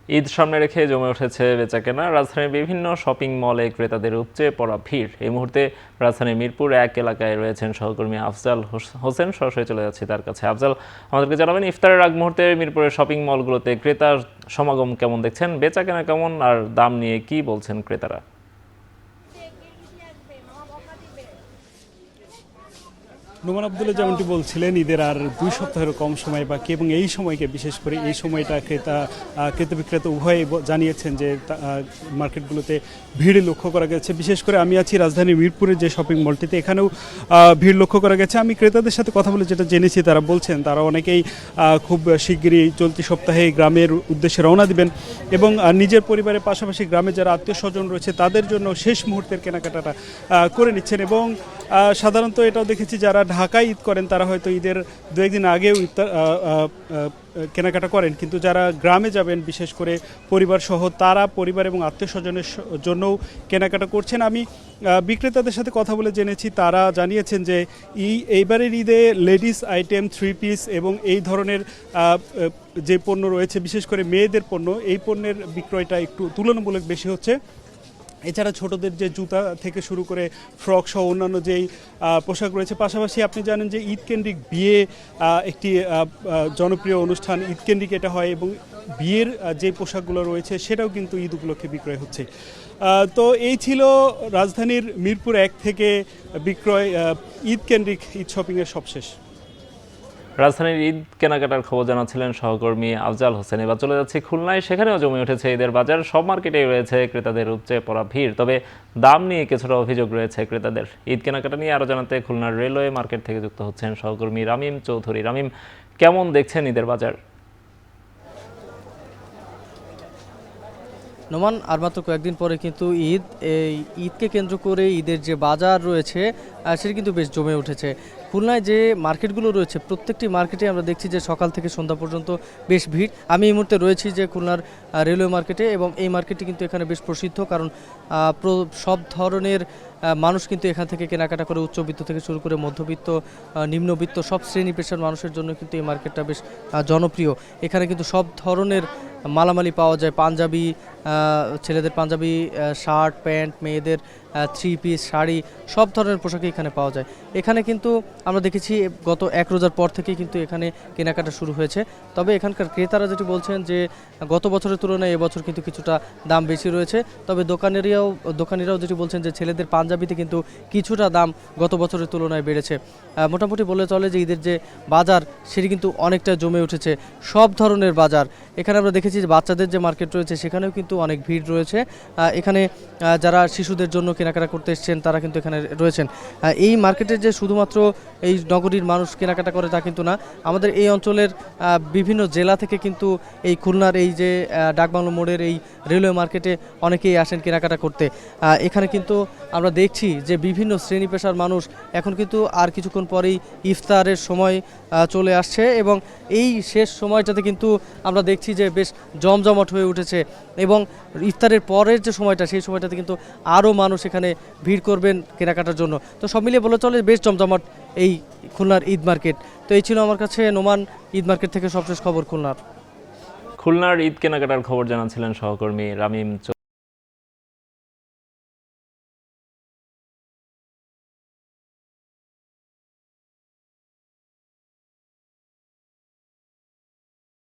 ঈদ সামনে রেখে জমে উঠেছে বেচাকেনা। রাজধানীর বিভিন্ন শপিং মলে ক্রেতাদের উপচে পড়া ভিড়। এই মুহূর্তে রাজধানীর মিরপুর ১ এলাকায় রয়েছেন সহকর্মী আফজাল হোসেন। সরাসরি চলে যাচ্ছি তার কাছে। আফজাল, আমাদেরকে জানাবেন ইফতারের আগ মুহূর্তে মিরপুরের শপিং মলগুলোতে ক্রেতার সমাগম কেমন দেখছেন, বেচাকেনা কেমন, আর দাম নিয়ে কি বলছেন ক্রেতারা? নোমান আবদুল্লাহ যেমনটি বলছিলেন, ঈদের আর ২ সপ্তাহের কম সময় বাকি এবং এই সময়কে বিশেষ করে এই সময়টা ক্রেতা বিক্রেতা উভয়ে জানিয়েছেন যে মার্কেটগুলোতে ভিড় লক্ষ্য করা গেছে। বিশেষ করে আমি আছি রাজধানীর মিরপুরের যে শপিং মলটিতে, এখানেও ভিড় লক্ষ্য করা গেছে। আমি ক্রেতাদের সাথে কথা বলে যেটা জেনেছি, তারা বলছেন তারা অনেকেই খুব শিগগিরই চলতি সপ্তাহে গ্রামের উদ্দেশ্যে রওনা দিবেন এবং নিজের পরিবারের পাশাপাশি গ্রামে যারা আত্মীয় স্বজন রয়েছে তাদের জন্য শেষ মুহূর্তের কেনাকাটাটা করে নিচ্ছেন। এবং সাধারণত এটাও দেখেছি যারা ঢাকায় ঈদ করেন তারা হয়তো ঈদের ২-১ দিন আগেও কেনাকাটা করেন, কিন্তু যারা গ্রামে যাবেন বিশেষ করে পরিবার সহ তারা পরিবার এবং আত্মীয় স্বজনের জন্যও কেনাকাটা করছেন। আমি বিক্রেতাদের সাথে কথা বলে জেনেছি, তারা জানিয়েছেন যে এইবারের ঈদে লেডিস আইটেম, 3 পিস এবং এই ধরনের যে পণ্য রয়েছে বিশেষ করে মেয়েদের পণ্য, এই পণ্যের বিক্রয়টা একটু তুলনামূলক বেশি হচ্ছে। এছাড়া ছোটদের যে জুতা থেকে শুরু করে ফ্রক সহ অন্যান্য যেই পোশাক রয়েছে। পাশাপাশি আপনি জানেন যে ঈদ কেন্দ্রিক বিয়ে একটি জনপ্রিয় অনুষ্ঠান, ঈদ কেন্দ্রিক এটা হয় এবং বিয়ের যে পোশাকগুলো রয়েছে সেটাও কিন্তু ঈদ উপলক্ষে বিক্রয় হচ্ছে। তো এই ছিল রাজধানীর মিরপুর ১ থেকে বিক্রয় ঈদ কেন্দ্রিক ঈদ শপিংয়ের সবশেষ। রাজধানীর ঈদ কেনাকাটার খবর জানাচ্ছিলেন সহকর্মী আফজাল হোসেন। এবার চলে যাচ্ছি খুলনায়। সেখানেও জমে উঠেছে ঈদের বাজার। সব মার্কেটেই রয়েছে ক্রেতাদের উপচে পড়া ভিড়, তবে দাম নিয়ে কিছুটা অভিযোগ রয়েছে ক্রেতাদের। ঈদ কেনাকাটা নিয়ে আরও জানাতে খুলনার রেলওয়ে মার্কেট থেকে যুক্ত হচ্ছেন সহকর্মী রামিম চৌধুরী। রামিম, কেমন দেখছেন ঈদের বাজার? নোমান, আর মাত্র কয়েকদিন পরে কিন্তু ঈদ। এই ঈদকে কেন্দ্র করে ঈদের যে বাজার রয়েছে সেটা কিন্তু বেশ জমে উঠেছে। খুলনায় যে মার্কেটগুলো রয়েছে প্রত্যেকটি মার্কেটে আমরা দেখছি যে সকাল থেকে সন্ধ্যা পর্যন্ত বেশ ভিড়। আমি এই মুহূর্তে রয়েছি যে খুলনার রেলওয়ে মার্কেটে, এবং এই মার্কেটটি কিন্তু এখানে বেশ প্রসিদ্ধ, কারণ সব ধরনের মানুষ কিন্তু এখান থেকে কেনাকাটা করে। উচ্চবিত্ত থেকে শুরু করে মধ্যবিত্ত, নিম্নবিত্ত সব শ্রেণী পেশার মানুষের জন্য কিন্তু এই মার্কেটটা বেশ জনপ্রিয়। এখানে কিন্তু সব ধরনের মালামালি পাওয়া যায়, পাঞ্জাবি, ছেলেদের পাঞ্জাবি, শার্ট প্যান্ট, মেয়েদের 3 পিস, শাড়ি, সব ধরনের পোশাকই এখানে পাওয়া যায়। এখানে কিন্তু আমরা দেখেছি গত ১ রোজার পর থেকেই কিন্তু এখানে কেনাকাটা শুরু হয়েছে। তবে এখানকার ক্রেতারা যেটি বলছেন যে গত বছরের তুলনায় এবছর কিন্তু কিছুটা দাম বেশি রয়েছে। তবে দোকানিরাও যেটি বলছেন যে ছেলেদের পাঞ্জাবিতে কিন্তু কিছুটা দাম গত বছরের তুলনায় বেড়েছে। মোটামুটি বলে চলে যে ঈদের যে বাজার সেটি কিন্তু অনেকটা জমে উঠেছে। সব ধরনের বাজার এখানে আমরা দেখেছি যে বাচ্চাদের যে মার্কেট রয়েছে সেখানেও কিন্তু অনেক ভিড় রয়েছে। এখানে যারা শিশুদের জন্য কেনাকাটা করতে এসেছেন তারা কিন্তু এখানে রয়েছেন। এই মার্কেটের যে শুধুমাত্র এই নগরীর মানুষ কেনাকাটা করে তা কিন্তু না, আমাদের এই অঞ্চলের বিভিন্ন জেলা থেকে কিন্তু এই খুলনার এই যে ডাকবাংলো মোড়ের এই রেলওয়ে মার্কেটে অনেকেই আসেন কেনাকাটা করতে। এখানে কিন্তু আমরা দেখছি যে বিভিন্ন শ্রেণী পেশার মানুষ এখন কিন্তু আর কিছুক্ষণ পরেই ইফতারের সময় চলে আসছে, এবং এই শেষ সময়টাতে কিন্তু আমরা দেখছি যে বেশ জমজমাট হয়ে উঠেছে। এবং ইফতারের পরের যে সময়টা সেই সময়টাতে কিন্তু আরও মানুষ এখানে ভিড় করবেন কেনাকাটার জন্য। তো সব মিলিয়ে বলে চলে বেশ জমজমাট এই খুলনার ঈদ মার্কেট। তো এই ছিল আমার কাছে নোমান ঈদ মার্কেট থেকে সবশেষ খবর খুলনার। খুলনার ঈদ কেনাকাটার খবর জানাচ্ছিলেন সহকর্মী রামিম।